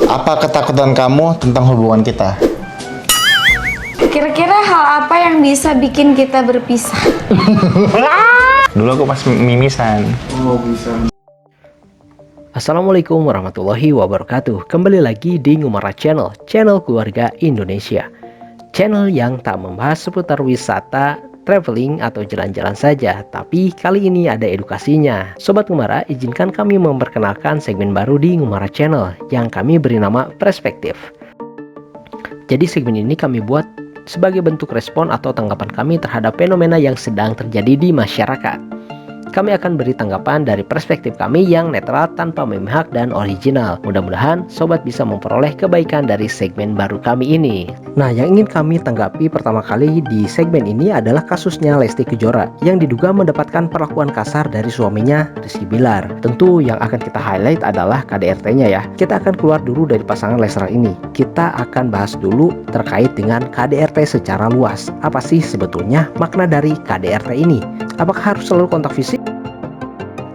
Apa ketakutan kamu tentang hubungan kita? Kira-kira hal apa yang bisa bikin kita berpisah? Dulu aku pas mimisan. Assalamualaikum warahmatullahi wabarakatuh. Kembali lagi di Ngumara Channel, channel keluarga Indonesia. Channel yang tak membahas seputar wisata, traveling, atau jalan-jalan saja, tapi kali ini ada edukasinya. Sobat Ngumara, izinkan kami memperkenalkan segmen baru di Ngumara Channel yang kami beri nama Perspektif. Jadi segmen ini kami buat sebagai bentuk respon atau tanggapan kami terhadap fenomena yang sedang terjadi di masyarakat. Kami akan beri tanggapan dari perspektif kami yang netral tanpa memihak dan original. Mudah-mudahan sobat bisa memperoleh kebaikan dari segmen baru kami ini. Nah, yang ingin kami tanggapi pertama kali di segmen ini adalah kasusnya Lesti Kejora yang diduga mendapatkan perlakuan kasar dari suaminya Rizky Bilar. Tentu yang akan kita highlight adalah KDRT-nya ya. Kita akan keluar dulu dari pasangan Leslar ini. Kita akan bahas dulu terkait dengan KDRT secara luas. Apa sih sebetulnya makna dari KDRT ini? Apakah harus selalu kontak fisik?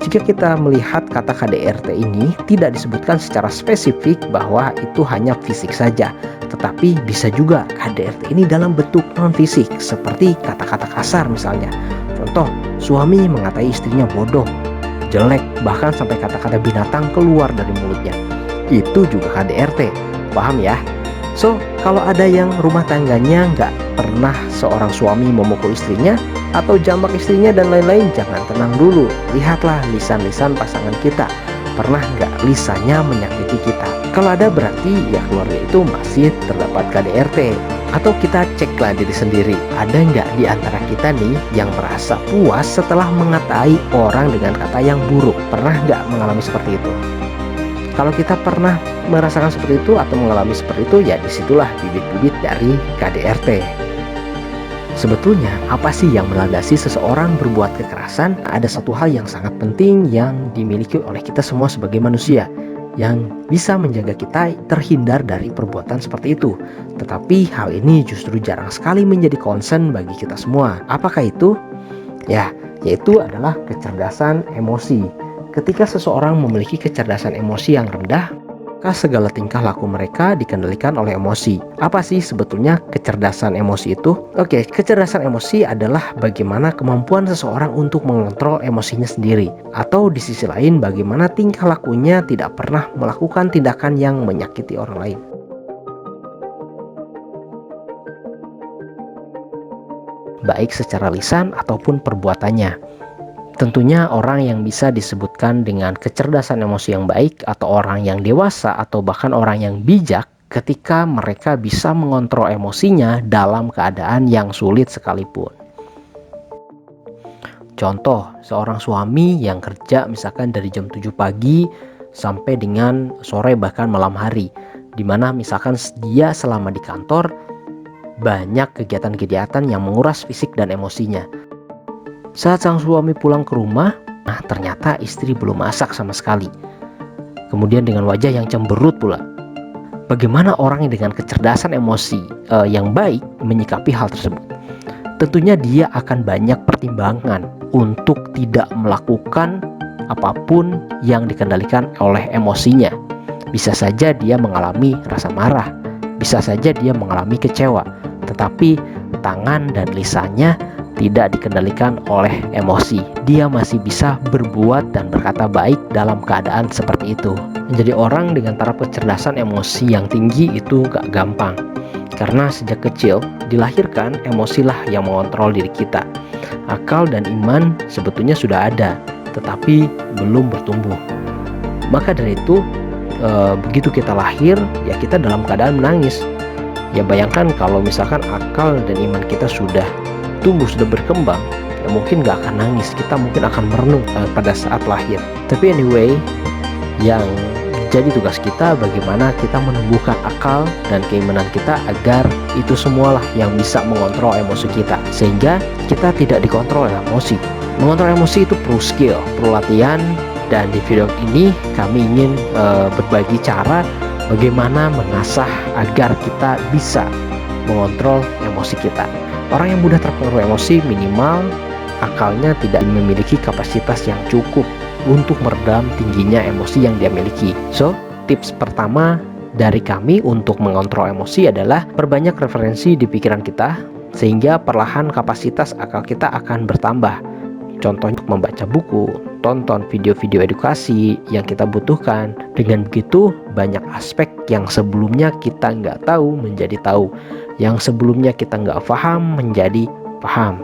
Jika kita melihat kata KDRT ini tidak disebutkan secara spesifik bahwa itu hanya fisik saja, tetapi bisa juga KDRT ini dalam bentuk non-fisik seperti kata-kata kasar misalnya. Contoh, suami mengatai istrinya bodoh, jelek, bahkan sampai kata-kata binatang keluar dari mulutnya. Itu juga KDRT, paham ya? So, kalau ada yang rumah tangganya nggak pernah seorang suami memukul istrinya atau jambak istrinya dan lain-lain, jangan tenang dulu. Lihatlah lisan-lisan pasangan kita. Pernah nggak lisannya menyakiti kita? Kalau ada berarti ya keluarga itu masih terdapat KDRT. Atau kita ceklah diri sendiri. Ada nggak di antara kita nih yang merasa puas setelah mengatai orang dengan kata yang buruk? Pernah nggak mengalami seperti itu? Kalau kita pernah merasakan seperti itu atau mengalami seperti itu, ya disitulah bibit-bibit dari KDRT. Sebetulnya apa sih yang melandasi seseorang berbuat kekerasan? Ada satu hal yang sangat penting yang dimiliki oleh kita semua sebagai manusia, yang bisa menjaga kita terhindar dari perbuatan seperti itu. Tetapi hal ini justru jarang sekali menjadi concern bagi kita semua. Apakah itu? Ya, yaitu adalah kecerdasan emosi. Ketika seseorang memiliki kecerdasan emosi yang rendah, maka segala tingkah laku mereka dikendalikan oleh emosi. Apa sih sebetulnya kecerdasan emosi itu? Oke, kecerdasan emosi adalah bagaimana kemampuan seseorang untuk mengontrol emosinya sendiri. Atau di sisi lain, bagaimana tingkah lakunya tidak pernah melakukan tindakan yang menyakiti orang lain. Baik secara lisan ataupun perbuatannya. Tentunya orang yang bisa disebutkan dengan kecerdasan emosi yang baik atau orang yang dewasa atau bahkan orang yang bijak ketika mereka bisa mengontrol emosinya dalam keadaan yang sulit sekalipun. Contoh, seorang suami yang kerja misalkan dari jam 7 pagi sampai dengan sore bahkan malam hari, dimana misalkan dia selama di kantor banyak kegiatan-kegiatan yang menguras fisik dan emosinya. Saat sang suami pulang ke rumah, ternyata istri belum masak sama sekali. Kemudian dengan wajah yang cemberut pula. Bagaimana orang yang dengan kecerdasan emosi yang baik menyikapi hal tersebut? Tentunya dia akan banyak pertimbangan untuk tidak melakukan apapun yang dikendalikan oleh emosinya. Bisa saja dia mengalami rasa marah, bisa saja dia mengalami kecewa, tetapi tangan dan lisannya tidak dikendalikan oleh emosi. Dia masih bisa berbuat dan berkata baik dalam keadaan seperti itu. Menjadi orang dengan taraf kecerdasan emosi yang tinggi itu gak gampang. Karena sejak kecil dilahirkan emosilah yang mengontrol diri kita. Akal dan iman sebetulnya sudah ada, tetapi belum bertumbuh. Maka dari itu begitu kita lahir, ya kita dalam keadaan menangis. Ya bayangkan kalau misalkan akal dan iman kita sudah tumbuh, sudah berkembang, ya mungkin gak akan nangis, kita mungkin akan merenung pada saat lahir. Tapi anyway, yang jadi tugas kita bagaimana kita menumbuhkan akal dan keimanan kita agar itu semualah yang bisa mengontrol emosi kita, sehingga kita tidak dikontrol oleh emosi. Mengontrol emosi itu perlu skill, perlu latihan, dan di video ini kami ingin berbagi cara bagaimana mengasah agar kita bisa mengontrol emosi kita. Orang yang mudah terpengaruh emosi minimal akalnya tidak memiliki kapasitas yang cukup untuk meredam tingginya emosi yang dia miliki. So, tips pertama dari kami untuk mengontrol emosi adalah perbanyak referensi di pikiran kita, sehingga perlahan kapasitas akal kita akan bertambah. Contohnya membaca buku, tonton video-video edukasi yang kita butuhkan. Dengan begitu, banyak aspek yang sebelumnya kita nggak tahu menjadi tahu, yang sebelumnya kita nggak paham menjadi paham.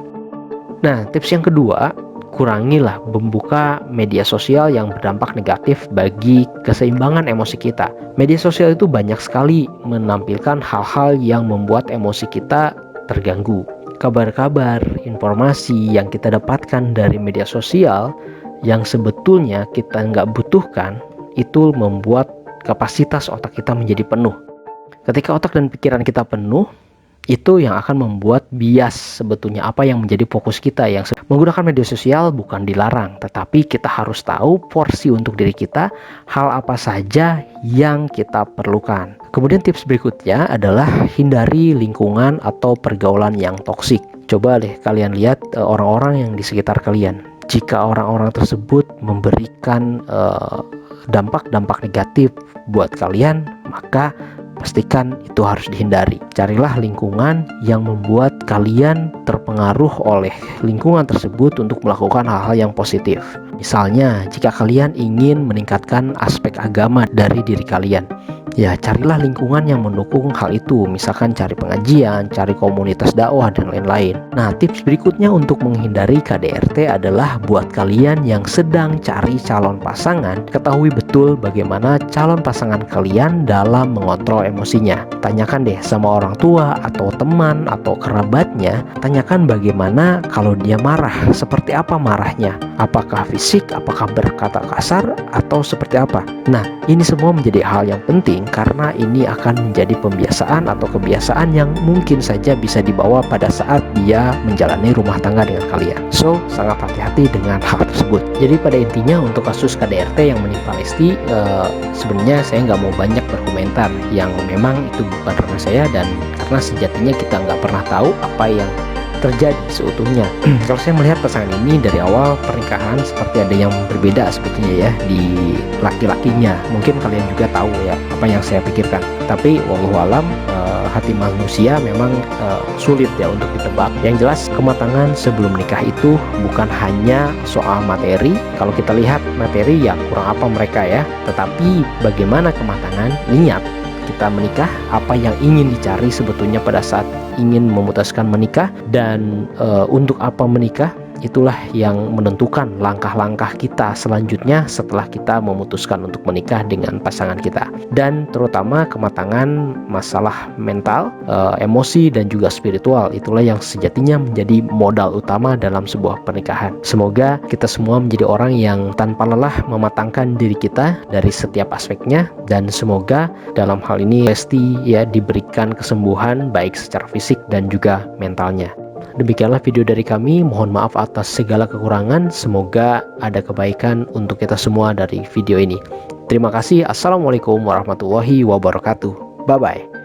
Nah, tips yang kedua, kurangilah membuka media sosial yang berdampak negatif bagi keseimbangan emosi kita. Media sosial itu banyak sekali menampilkan hal-hal yang membuat emosi kita terganggu. Kabar-kabar, informasi yang kita dapatkan dari media sosial yang sebetulnya kita nggak butuhkan, itu membuat kapasitas otak kita menjadi penuh. Ketika otak dan pikiran kita penuh, itu yang akan membuat bias sebetulnya apa yang menjadi fokus kita. Yang menggunakan media sosial bukan dilarang, tetapi kita harus tahu porsi untuk diri kita, hal apa saja yang kita perlukan. Kemudian tips berikutnya adalah hindari lingkungan atau pergaulan yang toksik. Coba deh kalian lihat orang-orang yang di sekitar kalian. Jika orang-orang tersebut memberikan dampak-dampak negatif buat kalian, maka pastikan itu harus dihindari. Carilah lingkungan yang membuat kalian terpengaruh oleh lingkungan tersebut untuk melakukan hal-hal yang positif. Misalnya, jika kalian ingin meningkatkan aspek agama dari diri kalian, ya carilah lingkungan yang mendukung hal itu. Misalkan cari pengajian, cari komunitas dakwah, dan lain-lain. Nah, tips berikutnya untuk menghindari KDRT adalah buat kalian yang sedang cari calon pasangan, ketahui betul bagaimana calon pasangan kalian dalam mengontrol emosinya. Tanyakan deh sama orang tua atau teman atau kerabatnya, tanyakan bagaimana kalau dia marah, seperti apa marahnya, apakah fisik, apakah berkata kasar, atau seperti apa. Nah, ini semua menjadi hal yang penting karena ini akan menjadi pembiasaan atau kebiasaan yang mungkin saja bisa dibawa pada saat dia menjalani rumah tangga dengan kalian. So, sangat hati-hati dengan hal tersebut. Jadi pada intinya untuk kasus KDRT yang menimpa Lesti, sebenarnya saya nggak mau banyak berkomentar, yang memang itu bukan ranah saya, dan karena sejatinya kita nggak pernah tahu apa yang terjadi seutuhnya. Kalau saya melihat pasangan ini dari awal pernikahan seperti ada yang berbeda sebetulnya ya di laki-lakinya. Mungkin kalian juga tahu ya apa yang saya pikirkan. Tapi wallahualam, hati manusia memang sulit ya untuk ditebak. Yang jelas kematangan sebelum menikah itu bukan hanya soal materi. Kalau kita lihat materi ya kurang apa mereka ya, tetapi bagaimana kematangan niat kita menikah, apa yang ingin dicari sebetulnya pada saat ingin memutuskan menikah, dan untuk apa menikah, itulah yang menentukan langkah-langkah kita selanjutnya setelah kita memutuskan untuk menikah dengan pasangan kita. Dan terutama kematangan masalah mental, emosi, dan juga spiritual, itulah yang sejatinya menjadi modal utama dalam sebuah pernikahan. Semoga kita semua menjadi orang yang tanpa lelah mematangkan diri kita dari setiap aspeknya, dan semoga dalam hal ini Lesti ya diberikan kesembuhan baik secara fisik dan juga mentalnya. Demikianlah video dari kami, mohon maaf atas segala kekurangan, semoga ada kebaikan untuk kita semua dari video ini. Terima kasih, assalamualaikum warahmatullahi wabarakatuh, bye bye.